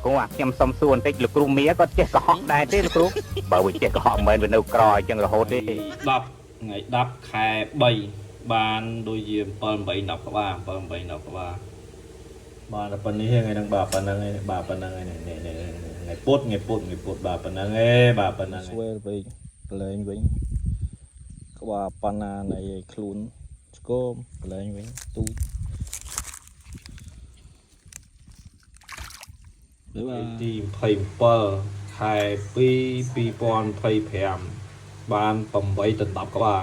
cú à nhâm xăm xuôn tích lực cú mía có chết có họ đai thế lực cú bảo vì chết có họ mình vẫn đâu còi chẳng là hốt đi đập ngày đập khai bay ban đôi diêm bơm bảy nọc các bạn bơm bảy nọc các bạn bà là phầnนี้ไงđang bà phần năng này bà phần năng này ngày pốt bà phần năng ấy bà phần năng ấy về lên vĩnh các bà phần này khốn côm lên vĩnh tuทีมไพ่เปอร์ไข่ปีปอนไพ่แผมบานต่อมไว้ตัดดับก็ว่า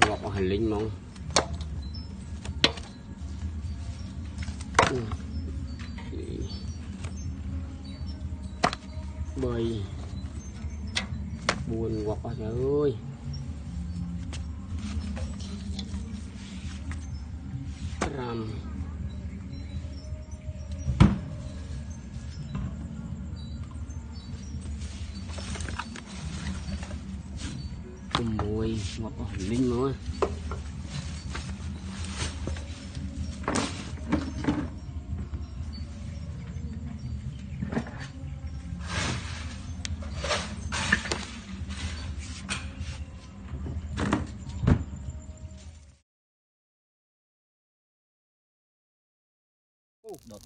lọc hành linh mong bơi buồn quạt quá trời ơi ram cùng mùi quạt hành linh nữa đọt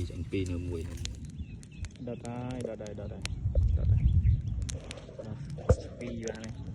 chọn pi nửa mùi đọt đây pi ra này